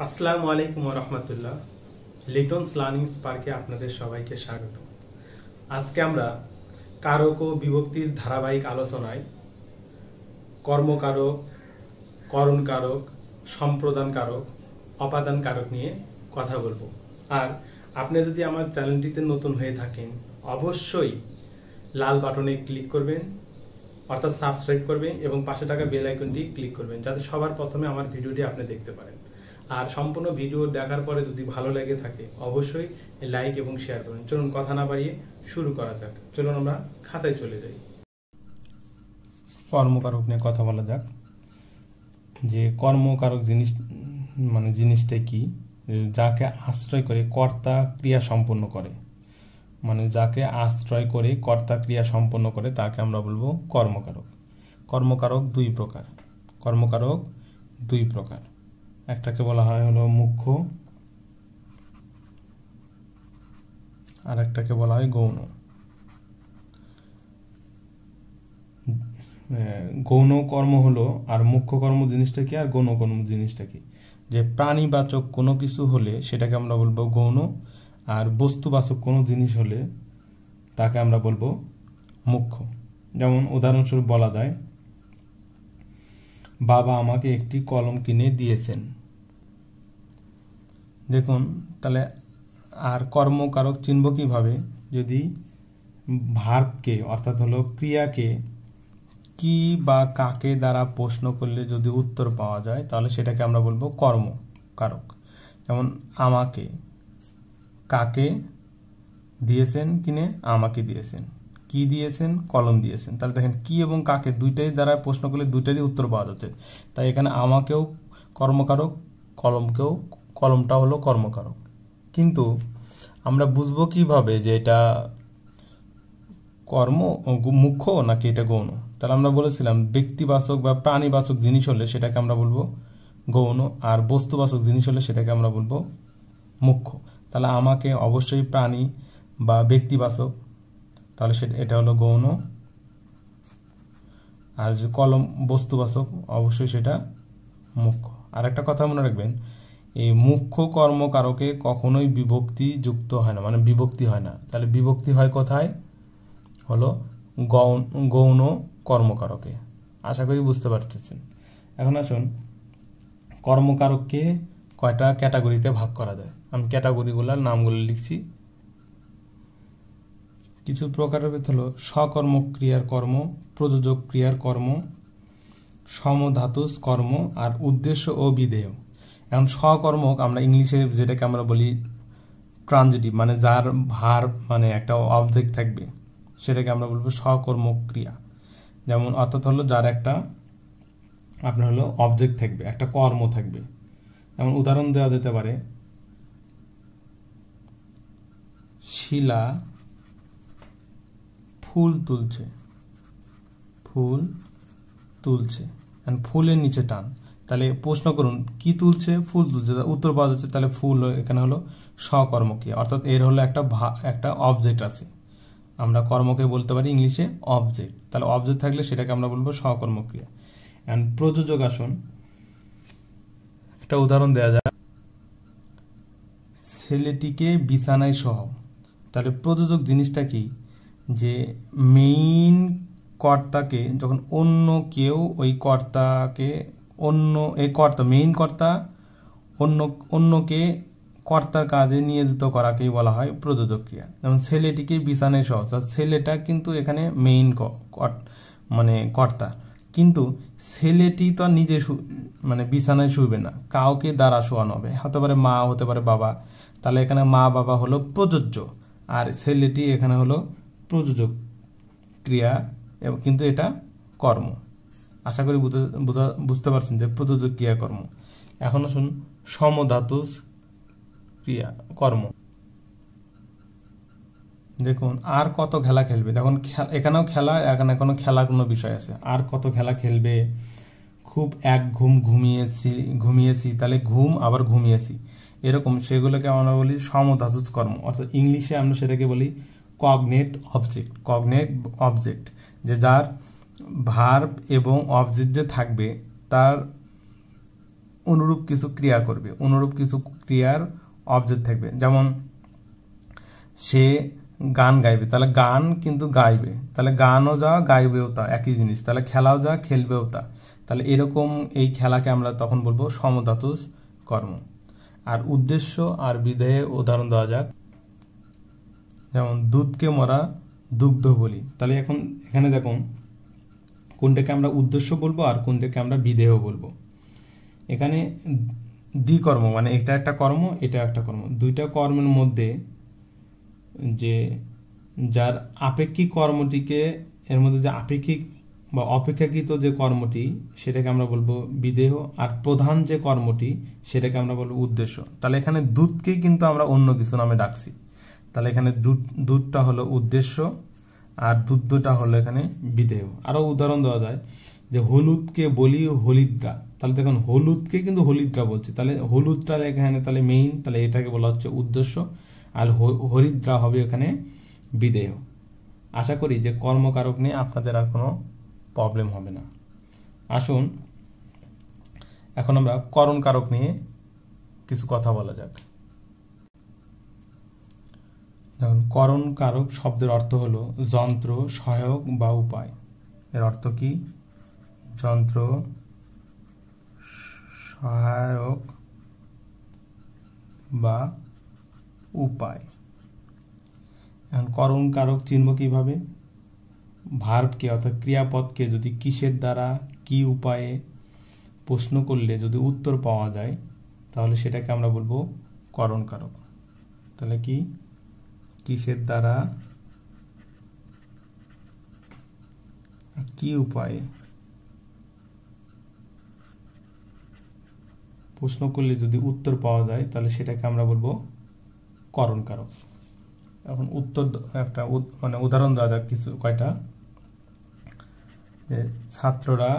আসসালামু আলাইকুম ওয়া রাহমাতুল্লাহ। লিটনস লার্নিং স্পার্কে আপনাদের সবাইকে স্বাগত। আজকে আমরা কারক ও বিভক্তির ধারাবাহিক আলোচনায় কর্মকারক, করণকারক, সম্প্রদান কারক, অপাদান কারক নিয়ে কথা বলবো। আর আপনি যদি আমার চ্যানেলটিতে নতুন হয়ে থাকেন অবশ্যই লাল বাটনে ক্লিক করবেন, অর্থাৎ সাবস্ক্রাইব করবেন এবং পাশে থাকা বেল আইকনটি ক্লিক করবেন যাতে সবার প্রথমে আমার ভিডিওটি আপনি দেখতে পারেন। আর সম্পূর্ণ ভিডিও দেখার পরে যদি ভালো লেগে থাকে অবশ্যই লাইক এবং শেয়ার করুন। চলুন কথা না বাড়িয়ে শুরু করা যাক। চলুন আমরা খাতায় চলে যাই। কর্মকারক নিয়ে কথা বলা যাক। যে কর্মকারক জিনিসটা কি? যাকে আশ্রয় করে কর্তা ক্রিয়া সম্পন্ন করে, যাকে আশ্রয় করে কর্তা ক্রিয়া সম্পন্ন করে তাকে আমরা বলবো কর্মকারক। কর্মকারক দুই প্রকার। একটাকে বলা হয় হলো মুখ্য, আর একটাকে বলা হয় গৌণ। গৌণ কর্ম হলো, আর মুখ্য কর্ম জিনিসটা কি, আর গৌণ কর্ম জিনিসটা কি? যে প্রাণীবাচক কোনো কিছু হলে সেটাকে আমরা বলবো গৌণ, আর বস্তুবাচক কোনো জিনিস হলে তাকে আমরা বলবো মুখ্য। যেমন উদাহরণস্বরূপ বলা যায়, বাবা আমাকে একটি কলম কিনে দিয়েছেন। দেখুন তাহলে আর কর্মকারক চিনব কিভাবে? যদি ভার্বকে অর্থাৎ হলো ক্রিয়াকে কি বা কাকে দ্বারা প্রশ্ন করলে যদি উত্তর পাওয়া যায় তাহলে সেটাকে আমরা বলবো কর্মকারক। যেমন আমাকে কাকে দিয়েছেন কিনে, আমাকে দিয়েছেন। কি দিয়েছেন? কলম দিয়েছেন। তাহলে দেখেন কি এবং কাকে দুইটাই দ্বারা প্রশ্ন করলে দুইটারই উত্তর পাওয়া যাচ্ছে। তাই এখানে আমাকেও কর্মকারক, কলমটা হলো কর্মকারক। কিন্তু আমরা বুঝবো কিভাবে যে এটা মুখ্য নাকি এটা গৌণ? তাহলে আমরা বলেছিলাম ব্যক্তিবাচক বা প্রাণীবাচক জিনিস হলে সেটাকে আমরা বলবো গৌণ, আর বস্তুবাচক জিনিস হলে সেটাকে আমরা বলবো মুখ্য। তাহলে আমাকে অবশ্যই প্রাণী বা ব্যক্তিবাচক, তাহলে এটা হলো গৌণ। আর যে কলম বস্তুবাচক অবশ্যই সেটা মুখ্য। আর একটা কথা মনে রাখবেন, এই মুখ্য কর্মকারকে কখনোই বিভক্তি যুক্ত হয় না, বিভক্তি হয় না। তাহলে বিভক্তি হয় কোথায়? হলো গৌণ কর্মকারকে। আশা করি বুঝতে পারতেছেন। এখন আসুন, কর্মকারককে কয়টা ক্যাটাগরিতে ভাগ করা যায়। আমি ক্যাটাগরিগুলোর নামগুলো লিখছি। কিছু প্রকারের ভেতর হলো সকর্মক ক্রিয়ার কর্ম, প্রযোজক ক্রিয়ার কর্ম, সমধাতুস কর্ম, আর উদ্দেশ্য ও বিধেয়। এখন সকর্মক আমরা ইংলিশে যেটাকে আমরা বলি ট্রানজিটিভ, যার ভার্ব একটা অবজেক্ট থাকবে সেটাকে আমরা বলবো সকর্মক ক্রিয়া। যেমন অর্থাৎ হলো যার একটা আপনার হলো অবজেক্ট থাকবে, একটা কর্ম থাকবে। যেমন উদাহরণ দেওয়া যেতে পারে, শিলা ফুল তুলছে। ফুলের নিচে টান। তাহলে প্রশ্ন করুন কি তুলছে? ফুল তুলছে। উত্তর পাওয়া যাচ্ছে, তাহলে ফুল এখানে হলো সকর্মক্রিয়া, অর্থাৎ এর হলো একটা অবজেক্ট আছে। আমরা কর্মকে বলতে পারি ইংলিশে অবজেক্ট। তাহলে অবজেক্ট থাকলে সেটাকে আমরা বলবো সকর্মক্রিয়া। এন্ড প্রযোজক আসন, একটা উদাহরণ দেওয়া যায়, ছেলেটিকে বিছানায় শোও। তাহলে প্রযোজক জিনিসটা কি? যে মেইন কর্তাকে যখন অন্য কেউ ওই কর্তাকে মেইন কর্তা অন্যকে কর্তার কাজে নিয়োজিত করাকেই বলা হয় প্রযোজক ক্রিয়া। যেমন ছেলেটিকে বিছানায় শোও, ছেলেটা কিন্তু এখানে মেইন কর্তা, কিন্তু ছেলেটি তো নিজে বিছানায় শুবে না, কাউকে দ্বারা শোয়ানো হবে, হতে পারে মা, হতে পারে বাবা। তাহলে এখানে মা বাবা হলো প্রযোজ্য, আর ছেলেটি এখানে হলো প্রযোজক ক্রিয়া, কিন্তু এটা কর্ম। আশা করি বুঝতে পারছেন যে প্রযোজক ক্রিয়া কর্ম। এখন আসুন সমধাতুস ক্রিয়া কর্ম। দেখুন আর কত খেলা খেলবে। দেখুন এখানেও খেলা, এখনো খেলার কোনো বিষয় আছে। আর কত খেলা খেলবে? খুব এক ঘুম ঘুমিয়েছি, তাহলে ঘুম আবার ঘুমিয়েছি, এরকম সেগুলোকে আমরা বলি সমধাতুস কর্ম। অর্থাৎ ইংলিশে আমরা সেটাকে বলি কগনেট অবজেক্ট, যে যার ভার্ব এবং অবজেক্ট যে থাকবে তার অনুরূপ কিছু ক্রিয়া করবে, অনুরূপ কিছু ক্রিয়ার অবজেক্ট থাকবে। যেমন সে গান গাইবে, তাহলে গান কিন্তু গাইবে, তাহলে গানও যা গাইবেও তা, একই জিনিস। তাহলে খেলাও যা খেলবেও তা। তাহলে এরকম এই খেলাকে আমরা তখন বলবো সমধাতুজ কর্ম। আর উদ্দেশ্য আর বিধেয়ে উদাহরণ দেওয়া যাক। যেমন দুধকে মোরা দুগ্ধ বলি। তাহলে এখন এখানে দেখুন কোনটাকে আমরা উদ্দেশ্য বলবো আর কোনটাকে আমরা বিধেয় বলবো। এখানে দ্বিকর্ম, মানে এটা একটা কর্ম, এটা একটা কর্ম, দুইটা কর্মের মধ্যে যে যার আপেক্ষিক কর্মটিকে, এর মধ্যে যে আপেক্ষিক বা অপেক্ষাকৃত যে কর্মটি সেটাকে আমরা বলবো বিধেয়, আর প্রধান যে কর্মটি সেটাকে আমরা বলবো উদ্দেশ্য। তাহলে এখানে দুধকে কিন্তু আমরা অন্য কিছু নামে ডাকছি। তাহলে এখানে দুধটা হলো উদ্দেশ্য আর দুধটা হলো এখানে বিধেয়। আরো উদাহরণ দেওয়া যায় যে হলুদকে বলি হলিদ্রা। তাহলে দেখুন হলুদকে কিন্তু হলিদ্রা বলছি, তাহলে হলুদটা এখানে তাহলে মেইন, তাহলে এটাকে বলা হচ্ছে উদ্দেশ্য, আর হরিদ্রা হবে এখানে বিধেয়। আশা করি যে কর্মকারক নিয়ে আপনাদের আর কোনো প্রবলেম হবে না। আসুন এখন আমরা করণ কারক নিয়ে কিছু কথা বলা যাক। যেমন করণ কারক শব্দের অর্থ হলো যন্ত্র, সহায়ক বা উপায়। এর অর্থ কি? যন্ত্র, সহায়ক বা উপায়। এখন করণ কারক চিনব কিভাবে? ভার্বকে অর্থাৎ ক্রিয়াপদকে যদি কিসের দ্বারা, কি উপায়ে প্রশ্ন করলে যদি উত্তর পাওয়া যায় তাহলে সেটাকে আমরা বলবো করণ কারক। তাহলে কি? কিসের দ্বারা, কি উপায়ে প্রশ্ন করলে যদি উত্তর পাওয়া যায় তাহলে সেটাকে আমরা বলবো করণ কারক। এখন উত্তর একটা মানে উদাহরণ দেওয়া যাক কিছু কয়টা। যে ছাত্ররা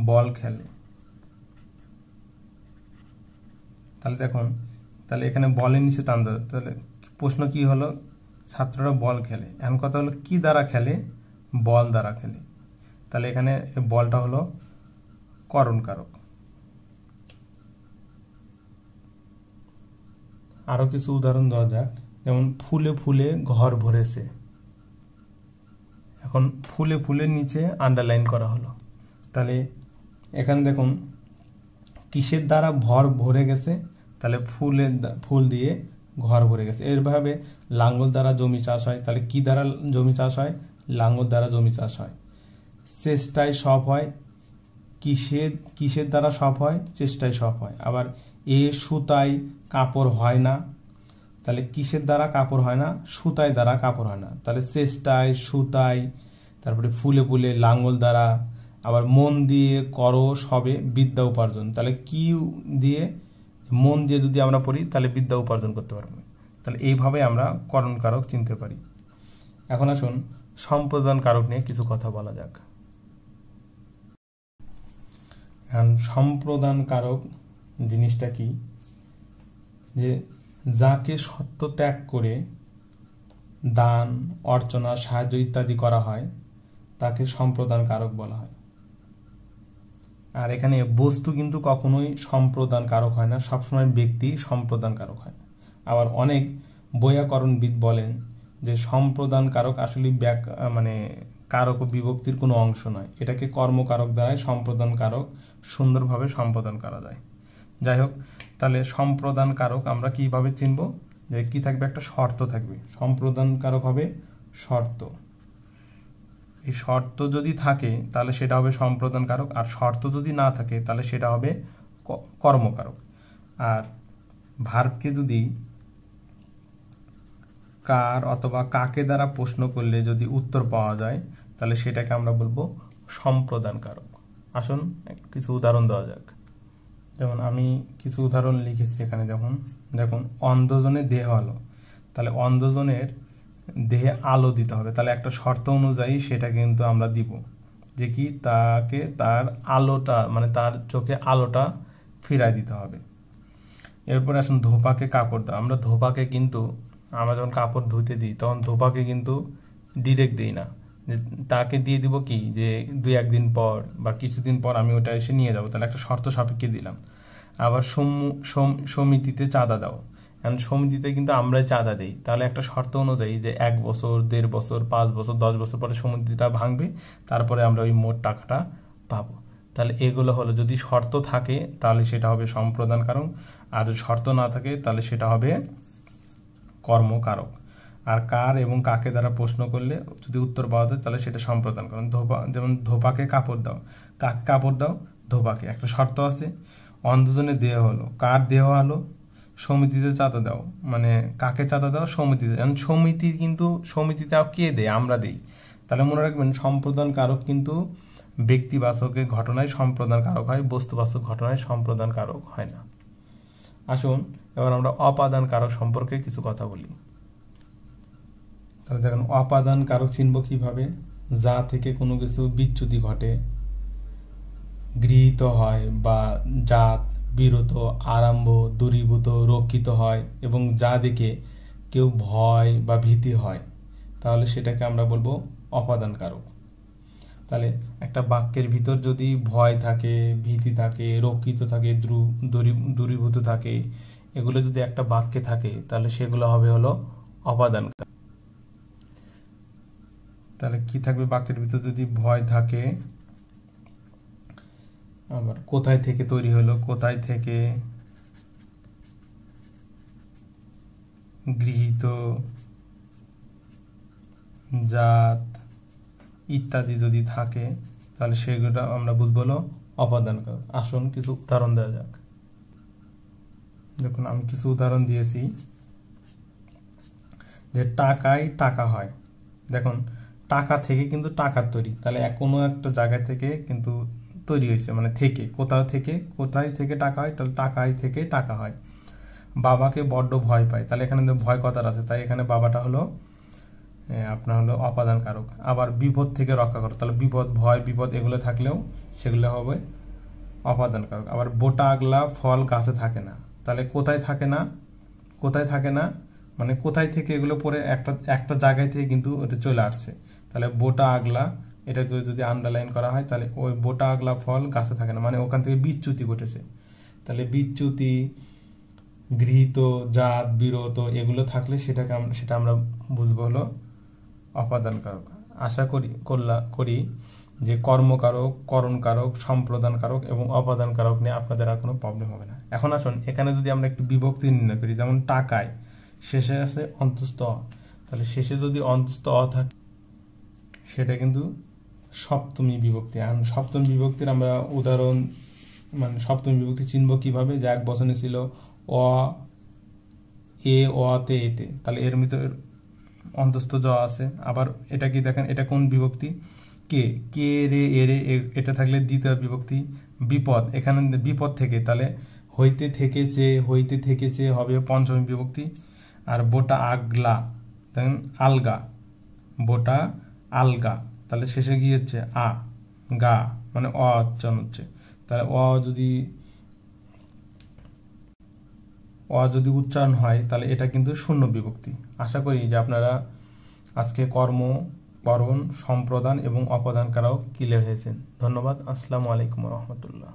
বল খেলে। তাহলে দেখুন, তাহলে এখানে বলের নিচে টান দেওয়া, তাহলে প্রশ্ন কি হলো? ছাত্ররা বল খেলে। এখন কথা হলো কি দ্বারা খেলে? বল দ্বারা খেলে। তাহলে এখানে বলটা হলো করণ কারক। আরো কিছু উদাহরণ দেওয়া যাক। যেমন ফুলে ফুলে ঘর ভরেছে। এখন ফুলে ফুলের নিচে আন্ডারলাইন করা হলো। তাহলে এখানে দেখুন কিসের দ্বারা ভরে গেছে? তাহলে ফুল দিয়ে ঘর ভরে গেছে। এরভাবে লাঙ্গল দ্বারা জমি চাষ হয়। তাহলে কি দ্বারা জমি চাষ হয়? লাঙ্গল দ্বারা জমি চাষ হয়। চেষ্টায় সব হয়। কিসের দ্বারা সব হয়? চেষ্টায় সব হয়। আবার সুতায় কাপড় হয় না। তাহলে কিসের দ্বারা কাপড় হয় না? সুতায় দ্বারা কাপড় হয় না। তাহলে চেষ্টায়, সুতায়, তারপরে ফুলে ফুলে, লাঙ্গল দ্বারা, আবার মন দিয়ে করো সবে বিদ্যা উপার্জন। তাহলে কি দিয়ে? মন দিয়ে যদি আমরা পড়ি তাহলে বিদ্যা উপার্জন করতে পারবো। তাহলে এইভাবে আমরা করণ কারক চিনতে পারি। এখন আসুন সম্প্রদান কারক নিয়ে কিছু কথা বলা যাক। এখন সম্প্রদান কারক জিনিসটা কি? যে যাকে সত্য ত্যাগ করে দান, অর্চনা, সাহায্য ইত্যাদি করা হয় তাকে সম্প্রদান কারক বলা হয়। আর এখানে বস্তু কিন্তু কখনোই সম্প্রদান কারক হয় না, সবসময় ব্যক্তি সম্প্রদান কারক হয়। আবার অনেক বৈয়াকরণবিদ বলেন যে সম্প্রদান কারক আসলে মানে কারক ও বিভক্তির কোনো অংশ নয়, এটাকে কর্মকারক দ্বারাই সম্প্রদান কারক সুন্দরভাবে সম্পাদন করা যায়। যাই হোক, তাহলে সম্প্রদান কারক আমরা কিভাবে চিনব? যে কি থাকবে? একটা শর্ত থাকবে। সম্প্রদান কারক হবে শর্ত। এই শর্ত যদি থাকে তাহলে সেটা হবে সম্প্রদান কারক, আর শর্ত যদি না থাকে তাহলে সেটা হবে কর্মকারক। আর ভার্বকে যদি কার অথবা কাকে দ্বারা প্রশ্ন করলে যদি উত্তর পাওয়া যায় তাহলে সেটাকে আমরা বলবো সম্প্রদান কারক। আসুন কিছু উদাহরণ দেওয়া যাক। যেমন আমি কিছু উদাহরণ লিখেছি এখানে। দেখুন অন্ধজনের দেহ আলো। তাহলে অন্ধজনের দেহে আলো দিতে হবে। তাহলে একটা শর্ত অনুযায়ী সেটা কিন্তু আমরা দিব যে কি তাকে তার আলোটা মানে তার চোখে আলোটা ফিরাই দিতে হবে। এরপরে আসুন ধোপাকে কাপড় দাও। আমরা ধোপাকে কিন্তু আমরা যখন কাপড় ধুতে দিই তখন ধোপাকে কিন্তু ডিরেক্ট দিই না, যে তাকে দিয়ে দিব কি যে 2-1 দিন পর বা কিছুদিন পর আমি ওটা এসে নিয়ে যাবো। তাহলে একটা শর্ত সাপেক্ষে দিলাম। আবার সমিতিতে চাঁদা দাও। এখন সমিতিতে কিন্তু আমরাই চাঁদা দিই, তাহলে একটা শর্ত অনুযায়ী যে 1 বছর, 1.5 বছর, 5 বছর, 10 বছর পরে সমিতিটা ভাঙবে, তারপরে আমরা ওই মোট টাকাটা পাবো। তাহলে এগুলো হলো, যদি শর্ত থাকে তাহলে সেটা হবে সম্প্রদান কারক, আর যদি শর্ত না থাকে তাহলে সেটা হবে কর্মকারক। আর কার এবং কাকে দ্বারা প্রশ্ন করলে যদি উত্তর পাওয়া যায় তাহলে সেটা সম্প্রদান কারণ। যেমন ধোপাকে কাপড় দাও, কাকে কাপড় দাও? ধোপাকে। একটা শর্ত আছে, অন্ধজনে দেহ হলো, কার দেহ হলো? সমিতিতে চাঁদা দাও, মানে কাকে চাঁদা দাও? সমিতিতে। সমিতি কিন্তু সমিতিতে কে দেয়? আমরা দেই। তাহলে মনে রাখবেন সম্প্রদান কারক কিন্তু ব্যক্তিবাচকের ঘটনায় সম্প্রদান কারক হয়, বস্তুবাচক ঘটনায় সম্প্রদান কারক হয় না। আসুন এবার আমরা অপাদান কারক সম্পর্কে কিছু কথা বলি। তাহলে দেখুন, অপাদান কারক চিনব কিভাবে? যা থেকে কোনো কিছু বিচ্যুতি ঘটে, গৃহীত হয়, বা জাত, বিরত, আরম্ভ, দূরীভূত, রক্ষিত হয়, এবং যা দেখে কেউ ভয় বা ভীতি হয়, তাহলে সেটাকে আমরা বলবো অপাদান কারক। তাহলে একটা বাক্যের ভিতর যদি ভয় থাকে, ভীতি থাকে, রক্ষিত থাকে, দূরীভূত থাকে, এগুলো যদি একটা বাক্যে থাকে তাহলে সেগুলো হবে হলো অপাদান কারক। তাহলে কি থাকবে বাক্যের ভিতর? যদি ভয় থাকে, আবার কোথায় থেকে তৈরি হলো, কোথায় থেকে, গৃহীত, জাত ইত্যাদি যদি থাকে তাহলে সেগুলো আমরা বুঝবো হলো অপাদান কারক। আসুন কিছু উদাহরণ দেওয়া যাক। দেখুন আমি কিছু উদাহরণ দিয়েছি। যে টাকায় টাকা হয়, দেখুন টাকা থেকে কিন্তু টাকার তৈরি, তাহলে কোনো একটা জায়গা থেকে কিন্তু তৈরি হয়েছে, মানে থেকে, কোথায় থেকে টাকা হয়, তাহলে টাকায় থেকে টাকা হয়। বাবাকে বড্ড ভয় পায়, তাহলে এখানে ভয় কথার আছে, তাই এখানে বাবাটা হলো আপনার হলো অপাদান কারক। আবার বিপদ থেকে রক্ষা করো, তাহলে বিপদ, ভয়, বিপদ এগুলো থাকলেও সেগুলো হবে অপাদান কারক। আবার বোটা আগলা ফল গাছে থাকে না, তাহলে কোথায় থাকে না মানে কোথায় থেকে এগুলো পরে একটা জায়গায় থেকে কিন্তু ওটা চলে আসছে। তাহলে বোটা আগলা, এটাকে যদি আন্ডারলাইন করা হয় তাহলে ওই বোটা আগলা ফল গাছে থাকে না, মানে ওখান থেকে বিচ্যুতি ঘটেছে। তাহলে বিচ্যুতি, গৃহীত, জাত, বিরত এগুলো থাকলে সেটা আমরা বুঝবো হলো অপাদান কারক। আশা করি যে কর্মকারক, করণকারক, সম্প্রদান কারক এবং অপাদান কারক নিয়ে আপনাদের আর কোনো প্রবলেম হবে না। এখন আসুন এখানে যদি আমরা একটি বিভক্তি নির্ণয় করি, যেমন টাকায় শেষে আছে অন্তস্থ অ, তাহলে শেষে যদি অন্তস্থ অ থাকে সেটা কিন্তু সপ্তমী বিভক্তি। এখন সপ্তমী বিভক্তির আমরা উদাহরণ, মানে সপ্তমী বিভক্তি চিনব কিভাবে? যে এক বচনে ছিল অ, এ, অতে, এতে, তাহলে এর ভিতরে অন্তস্থ জ আছে। আবার এটা কি দেখেন, এটা কোন বিভক্তি? কে, রে, এরে, এটা থাকলে দ্বিতীয় বিভক্তি। বিপদ, এখানে বিপদ থেকে, তাহলে হইতে থেকেছে হবে পঞ্চমী বিভক্তি। আর বোটা আগলা, দেখেন আলগা, বোটা আলগা, তাহলে শেষে গিয়েছে আ, গা, মানে অ উচ্চারণ হচ্ছে। তাহলে অ যদি উচ্চারণ হয় তাহলে এটা কিন্তু শূন্য বিভক্তি। আশা করি যে আপনারা আজকে কর্ম, করণ, সম্প্রদান এবং অপাদান কারক ক্লিয়ার হয়েছেন। ধন্যবাদ। আসসালামু আলাইকুম রহমতুল্লাহ।